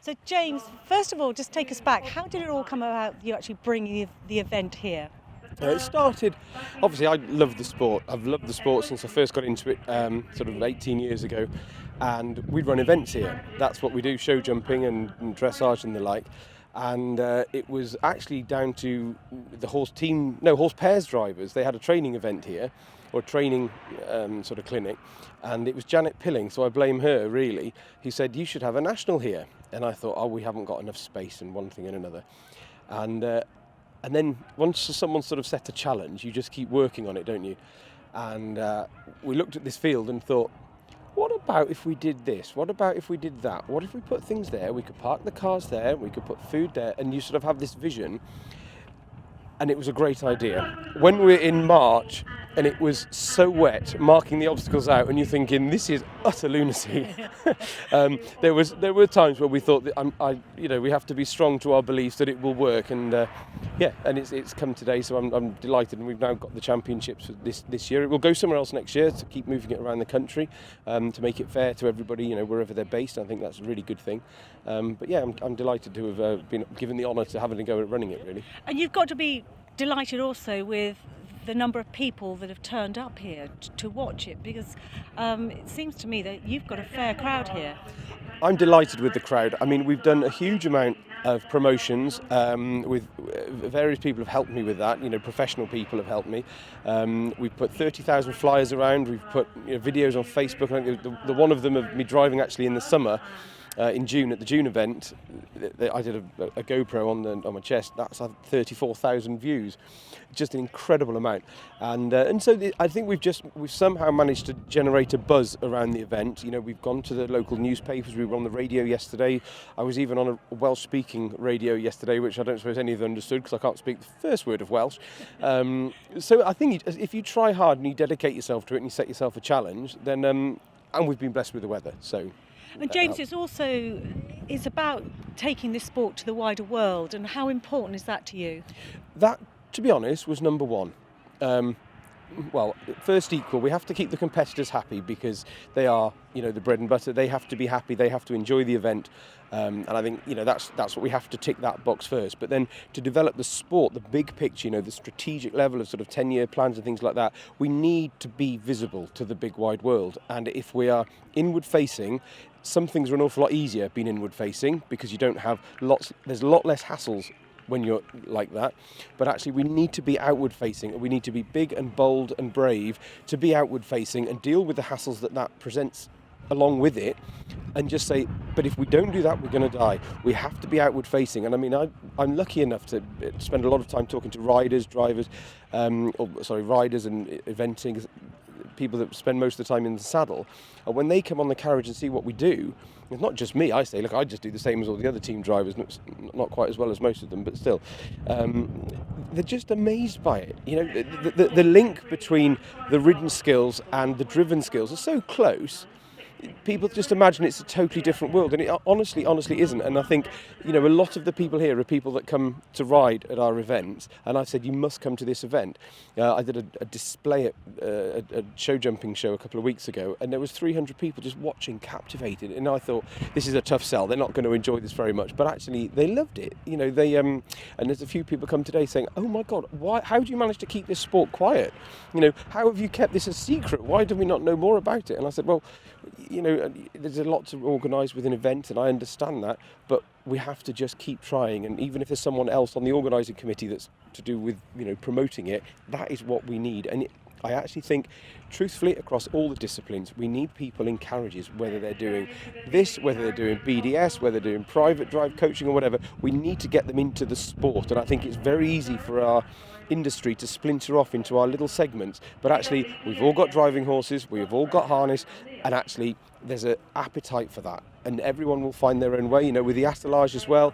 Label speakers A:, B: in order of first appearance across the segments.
A: So James, first of all, just take us back. How did it all come about, you actually bringing the event here?
B: It started, obviously I love the sport. I've loved the sport since I first got into it sort of 18 years ago, and we run events here. That's what we do, show jumping and dressage and the like. And it was actually down to the horse pairs drivers. They had a training event here, or a training sort of clinic, and it was Janet Pilling, so I blame her really. He said, you should have a national here. And I thought, we haven't got enough space and one thing and another. And then once someone sort of set a challenge, you just keep working on it, don't you? And we looked at this field and thought, what about if we did this? What about if we did that? What if we put things there? We could park the cars there, we could put food there, and you sort of have this vision. And it was a great idea. When we're in March and it was so wet, marking the obstacles out, and you're thinking, this is utter lunacy. There were times where we thought that we have to be strong to our beliefs that it will work, and it's come today. So I'm delighted, and we've now got the championships for this year. It will go somewhere else next year to keep moving it around the country, to make it fair to everybody, wherever they're based. I think that's a really good thing. But yeah, I'm delighted to have been given the honour to having a go at running it, really.
A: And you've got to be delighted also with the number of people that have turned up here to watch it, because it seems to me that you've got a fair crowd here.
B: I'm delighted with the crowd. I mean, we've done a huge amount of promotions with various people have helped me with that. Professional people have helped me. We've put 30,000 flyers around. We've put videos on Facebook. I think the one of them of me driving actually in the summer. In June at the June event, I did a GoPro on my chest. That's 34,000 views, just an incredible amount. And so I think we've somehow managed to generate a buzz around the event. We've gone to the local newspapers. We were on the radio yesterday. I was even on a Welsh-speaking radio yesterday, which I don't suppose any of them understood because I can't speak the first word of Welsh. So I think if you try hard and you dedicate yourself to it and you set yourself a challenge, then and we've been blessed with the weather, so.
A: And James, it's about taking this sport to the wider world, and how important is that to you?
B: That, to be honest, was number one. Well, first equal, we have to keep the competitors happy because they are, the bread and butter. They have to be happy, they have to enjoy the event. And I think, that's what we have to tick that box first. But then to develop the sport, the big picture, the strategic level of sort of 10-year plans and things like that, we need to be visible to the big wide world. And if we are inward facing, some things are an awful lot easier being inward facing because you don't have there's a lot less hassles when you're like that, but actually we need to be outward facing, and we need to be big and bold and brave to be outward facing and deal with the hassles that presents along with it, and just say, but if we don't do that, we're going to die. We have to be outward facing. And I mean, I'm lucky enough to spend a lot of time talking to riders, drivers, riders and eventing, people that spend most of the time in the saddle, and when they come on the carriage and see what we do, it's not just me. I say, look, I just do the same as all the other team drivers, not quite as well as most of them, but still, they're just amazed by it. The link between the ridden skills and the driven skills are so close. People just imagine it's a totally different world, and it honestly isn't. And I think, a lot of the people here are people that come to ride at our events, and I said, you must come to this event. I did a display at a show jumping show a couple of weeks ago, and there was 300 people just watching, captivated. And I thought, this is a tough sell. They're not going to enjoy this very much, but actually they loved it. And there's a few people come today saying, oh my God, how do you manage to keep this sport quiet? How have you kept this a secret? Why do we not know more about it? And I said, well, there's a lot to organise with an event, and I understand that, but we have to just keep trying. And even if there's someone else on the organising committee that's to do with promoting it, that is what we need. And I actually think, truthfully, across all the disciplines, we need people in carriages, whether they're doing this, whether they're doing BDS, whether they're doing private drive coaching or whatever. We need to get them into the sport, and I think it's very easy for our industry to splinter off into our little segments, but actually we've all got driving horses, we've all got harness, and actually there's an appetite for that, and everyone will find their own way. With the attelage as well,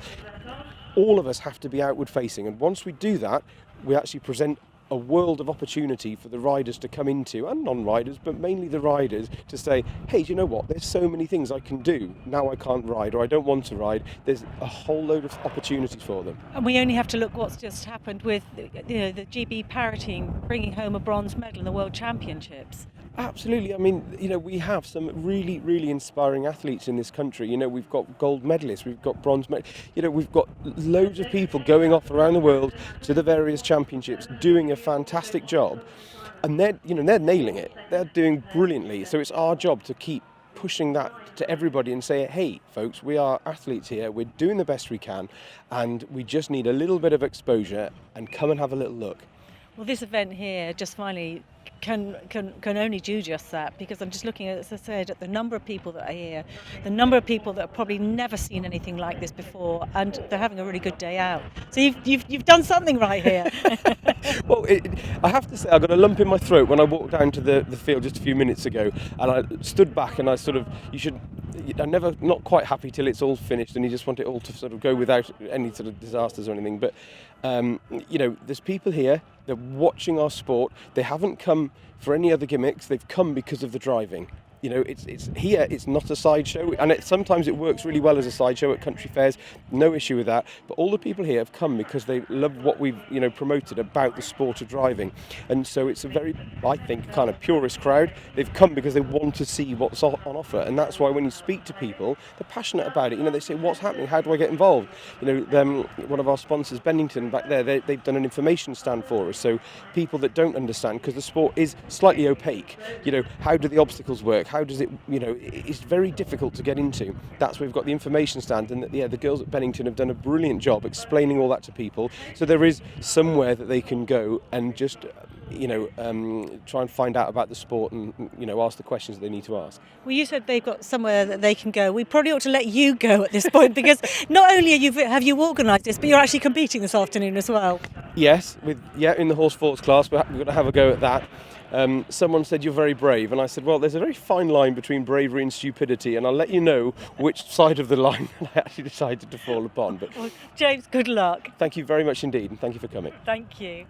B: all of us have to be outward facing, and once we do that, we actually present a world of opportunity for the riders to come into, and non-riders, but mainly the riders, to say, hey, do you know what, there's so many things I can do now. I can't ride, or I don't want to ride. There's a whole load of opportunities for them.
A: And we only have to look what's just happened with the GB parroting bringing home a bronze medal in the World Championships.
B: Absolutely. I mean, we have some really, really inspiring athletes in this country. We've got gold medalists, we've got bronze medalists, we've got loads of people going off around the world to the various championships, doing a fantastic job, and they're nailing it. They're doing brilliantly. So it's our job to keep pushing that to everybody and say, hey, folks, we are athletes here. We're doing the best we can, and we just need a little bit of exposure. And come and have a little look.
A: Well, this event here, just finally, can only do just that, because I'm just looking at, as I said, at the number of people that are here, the number of people that have probably never seen anything like this before, and they're having a really good day out. So you've done something right here.
B: Well, I have to say, I got a lump in my throat when I walked down to the field just a few minutes ago, and I stood back and I'm never not quite happy till it's all finished, and you just want it all to sort of go without any sort of disasters or anything. But there's people here. They're watching our sport. They haven't come for any other gimmicks. They've come because of the driving. It's here. It's not a sideshow, and sometimes it works really well as a sideshow at country fairs. No issue with that. But all the people here have come because they love what we've promoted about the sport of driving, and so it's a very, I think, kind of purist crowd. They've come because they want to see what's on offer, and that's why when you speak to people, they're passionate about it. They say, "What's happening? How do I get involved?" One of our sponsors, Bennington, back there, they've done an information stand for us, so people that don't understand, because the sport is slightly opaque. How do the obstacles work? How does it, it's very difficult to get into. That's where we've got the information stand, and the girls at Bennington have done a brilliant job explaining all that to people. So there is somewhere that they can go and just, try and find out about the sport and, ask the questions they need to ask.
A: Well, you said they've got somewhere that they can go. We probably ought to let you go at this point, because not only have you organised this, but you're actually competing this afternoon as well.
B: Yes, in the horse sports class, we've got to have a go at that. Someone said you're very brave, and I said, well, there's a very fine line between bravery and stupidity, and I'll let you know which side of the line I actually decided to fall upon. But
A: well, James, good luck.
B: Thank you very much indeed, and thank you for coming.
A: Thank you.